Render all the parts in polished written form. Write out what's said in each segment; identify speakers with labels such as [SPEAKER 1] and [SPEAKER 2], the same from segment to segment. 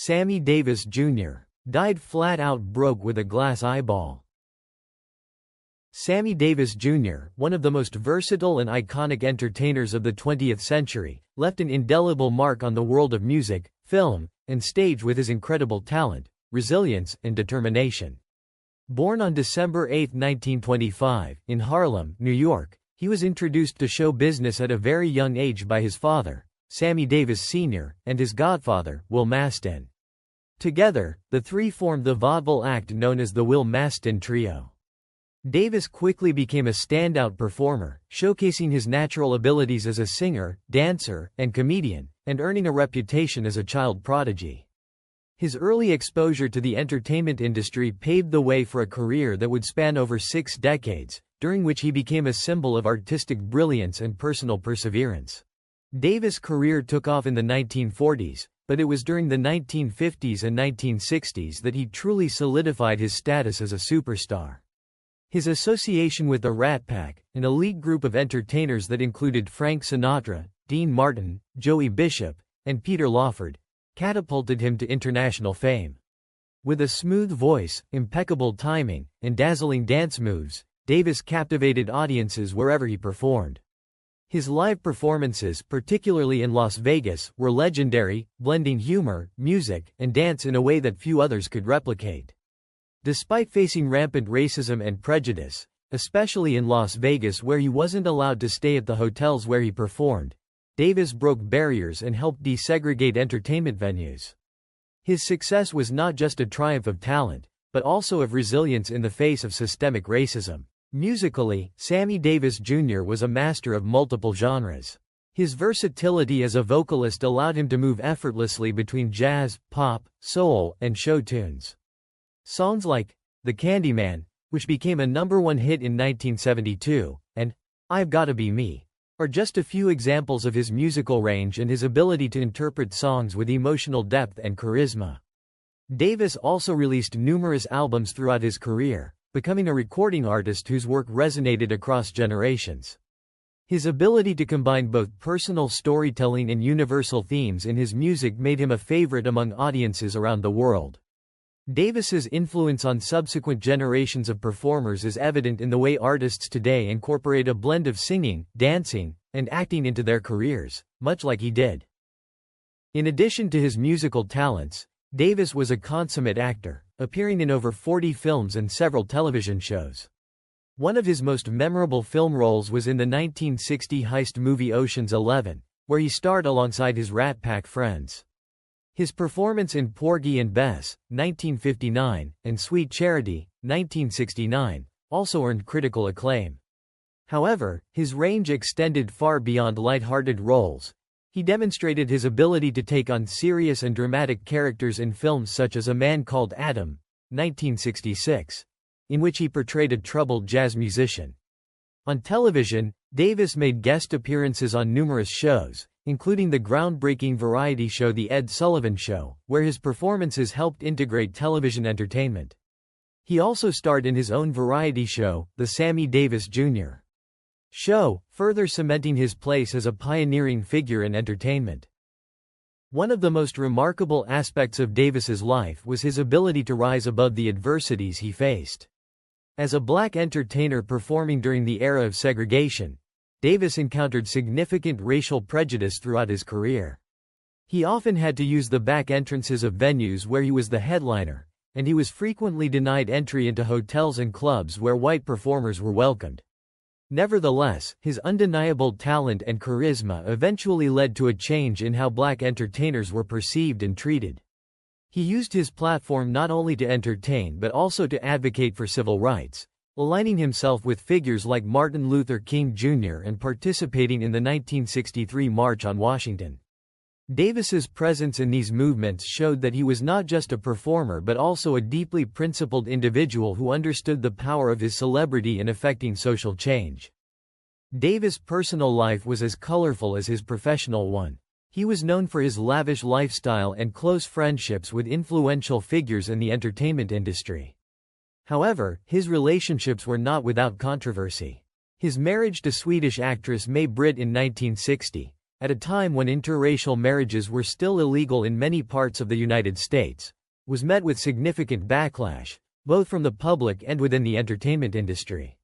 [SPEAKER 1] Sammy Davis Jr. died flat out broke with a glass eyeball. Sammy Davis Jr., one of the most versatile and iconic entertainers of the 20th century, left an indelible mark on the world of music, film, and stage with his incredible talent, resilience, and determination. Born on December 8, 1925, in Harlem, New York, he was introduced to show business at a very young age by his father, Sammy Davis Sr., and his godfather, Will Mastin. Together, the three formed the vaudeville act known as the Will Mastin Trio. Davis quickly became a standout performer, showcasing his natural abilities as a singer, dancer, and comedian, and earning a reputation as a child prodigy. His early exposure to the entertainment industry paved the way for a career that would span over 6 decades, during which he became a symbol of artistic brilliance and personal perseverance. Davis' career took off in the 1940s, but it was during the 1950s and 1960s that he truly solidified his status as a superstar. His association with the Rat Pack, an elite group of entertainers that included Frank Sinatra, Dean Martin, Joey Bishop, and Peter Lawford, catapulted him to international fame. With a smooth voice, impeccable timing, and dazzling dance moves, Davis captivated audiences wherever he performed. His live performances, particularly in Las Vegas, were legendary, blending humor, music, and dance in a way that few others could replicate. Despite facing rampant racism and prejudice, especially in Las Vegas where he wasn't allowed to stay at the hotels where he performed, Davis broke barriers and helped desegregate entertainment venues. His success was not just a triumph of talent, but also of resilience in the face of systemic racism. Musically, Sammy Davis Jr. was a master of multiple genres. His versatility as a vocalist allowed him to move effortlessly between jazz, pop, soul, and show tunes. Songs like The Candyman, which became a #1 hit in 1972, and I've Gotta Be Me, are just a few examples of his musical range and his ability to interpret songs with emotional depth and charisma. Davis also released numerous albums throughout his career, becoming a recording artist whose work resonated across generations. His ability to combine both personal storytelling and universal themes in his music made him a favorite among audiences around the world. Davis's influence on subsequent generations of performers is evident in the way artists today incorporate a blend of singing, dancing, and acting into their careers, much like he did. In addition to his musical talents, Davis was a consummate actor, appearing in over 40 films and several television shows. One of his most memorable film roles was in the 1960 heist movie Ocean's 11, where he starred alongside his Rat Pack friends. His performance in Porgy and Bess, 1959, and Sweet Charity, 1969, also earned critical acclaim. However, his range extended far beyond light-hearted roles. He demonstrated his ability to take on serious and dramatic characters in films such as A Man Called Adam, 1966, in which he portrayed a troubled jazz musician. On television, Davis made guest appearances on numerous shows, including the groundbreaking variety show The Ed Sullivan Show, where his performances helped integrate television entertainment. He also starred in his own variety show, The Sammy Davis Jr. Show, further cementing his place as a pioneering figure in entertainment. One of the most remarkable aspects of Davis's life was his ability to rise above the adversities he faced. As a black entertainer performing during the era of segregation, Davis encountered significant racial prejudice throughout his career. He often had to use the back entrances of venues where he was the headliner, and he was frequently denied entry into hotels and clubs where white performers were welcomed. Nevertheless, his undeniable talent and charisma eventually led to a change in how black entertainers were perceived and treated. He used his platform not only to entertain but also to advocate for civil rights, aligning himself with figures like Martin Luther King Jr. and participating in the 1963 March on Washington. Davis's presence in these movements showed that he was not just a performer but also a deeply principled individual who understood the power of his celebrity in effecting social change. Davis' personal life was as colorful as his professional one. He was known for his lavish lifestyle and close friendships with influential figures in the entertainment industry. However, his relationships were not without controversy. His marriage to Swedish actress May Britt in 1960, at a time when interracial marriages were still illegal in many parts of the United States, was met with significant backlash, both from the public and within the entertainment industry.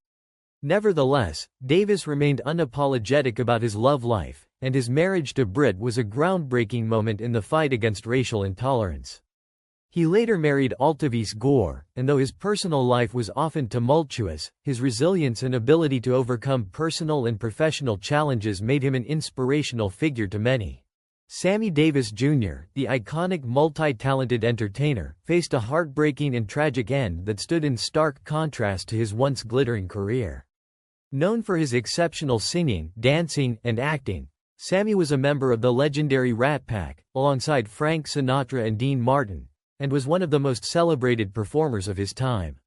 [SPEAKER 1] Nevertheless, Davis remained unapologetic about his love life, and his marriage to Britt was a groundbreaking moment in the fight against racial intolerance. He later married Altavice Gore, and though his personal life was often tumultuous, his resilience and ability to overcome personal and professional challenges made him an inspirational figure to many. Sammy Davis Jr., the iconic multi-talented entertainer, faced a heartbreaking and tragic end that stood in stark contrast to his once glittering career. Known for his exceptional singing, dancing, and acting, Sammy was a member of the legendary Rat Pack, alongside Frank Sinatra and Dean Martin, and was one of the most celebrated performers of his time.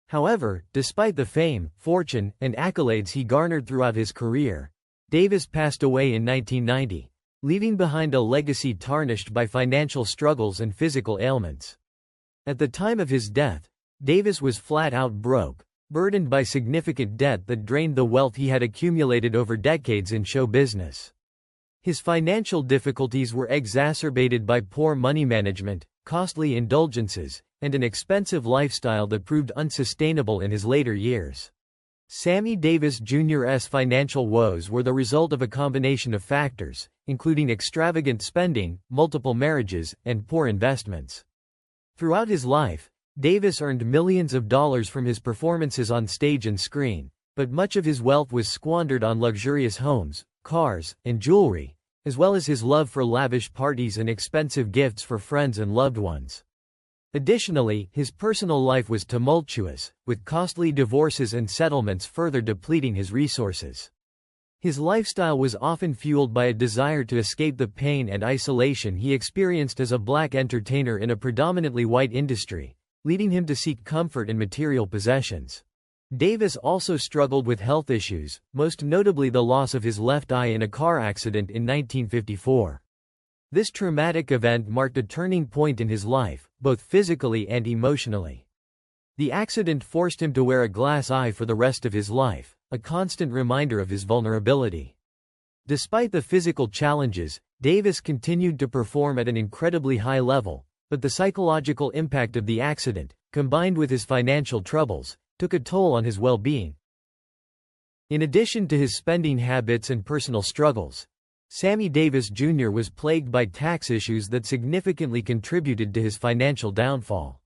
[SPEAKER 1] However, despite the fame, fortune, and accolades he garnered throughout his career, Davis passed away in 1990, leaving behind a legacy tarnished by financial struggles and physical ailments. At the time of his death, Davis was flat out broke, burdened by significant debt that drained the wealth he had accumulated over decades in show business. His financial difficulties were exacerbated by poor money management, costly indulgences, and an expensive lifestyle that proved unsustainable in his later years. Sammy Davis Jr.'s financial woes were the result of a combination of factors, including extravagant spending, multiple marriages, and poor investments. Throughout his life, Davis earned millions of dollars from his performances on stage and screen, but much of his wealth was squandered on luxurious homes, cars, and jewelry, as well as his love for lavish parties and expensive gifts for friends and loved ones. Additionally, his personal life was tumultuous, with costly divorces and settlements further depleting his resources. His lifestyle was often fueled by a desire to escape the pain and isolation he experienced as a black entertainer in a predominantly white industry, leading him to seek comfort in material possessions. Davis also struggled with health issues, most notably the loss of his left eye in a car accident in 1954. This traumatic event marked a turning point in his life, both physically and emotionally. The accident forced him to wear a glass eye for the rest of his life, a constant reminder of his vulnerability. Despite the physical challenges, Davis continued to perform at an incredibly high level, but the psychological impact of the accident, combined with his financial troubles, took a toll on his well-being. In addition to his spending habits and personal struggles, Sammy Davis Jr. was plagued by tax issues that significantly contributed to his financial downfall.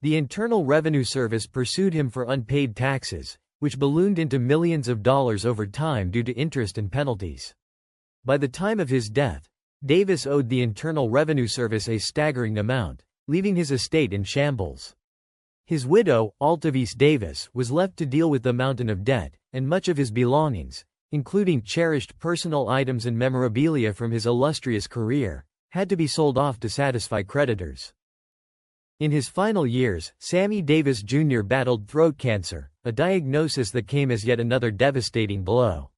[SPEAKER 1] The Internal Revenue Service pursued him for unpaid taxes, which ballooned into millions of dollars over time due to interest and penalties. By the time of his death, Davis owed the Internal Revenue Service a staggering amount, leaving his estate in shambles. His widow, Altavice Davis, was left to deal with the mountain of debt, and much of his belongings, including cherished personal items and memorabilia from his illustrious career, had to be sold off to satisfy creditors. In his final years, Sammy Davis Jr. battled throat cancer, a diagnosis that came as yet another devastating blow.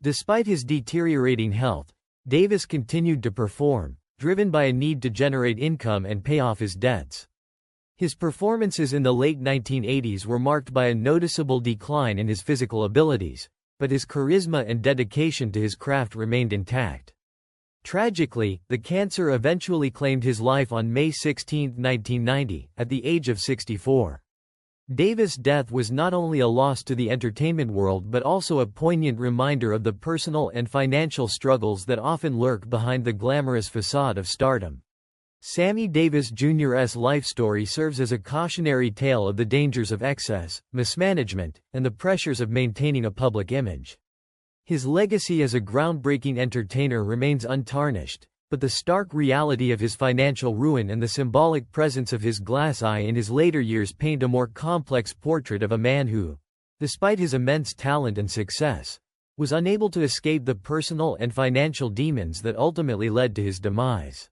[SPEAKER 1] Despite his deteriorating health, Davis continued to perform, driven by a need to generate income and pay off his debts. His performances in the late 1980s were marked by a noticeable decline in his physical abilities, but his charisma and dedication to his craft remained intact. Tragically, the cancer eventually claimed his life on May 16, 1990, at the age of 64. Davis' death was not only a loss to the entertainment world but also a poignant reminder of the personal and financial struggles that often lurk behind the glamorous facade of stardom. Sammy Davis Jr.'s life story serves as a cautionary tale of the dangers of excess, mismanagement, and the pressures of maintaining a public image. His legacy as a groundbreaking entertainer remains untarnished, but the stark reality of his financial ruin and the symbolic presence of his glass eye in his later years paint a more complex portrait of a man who, despite his immense talent and success, was unable to escape the personal and financial demons that ultimately led to his demise.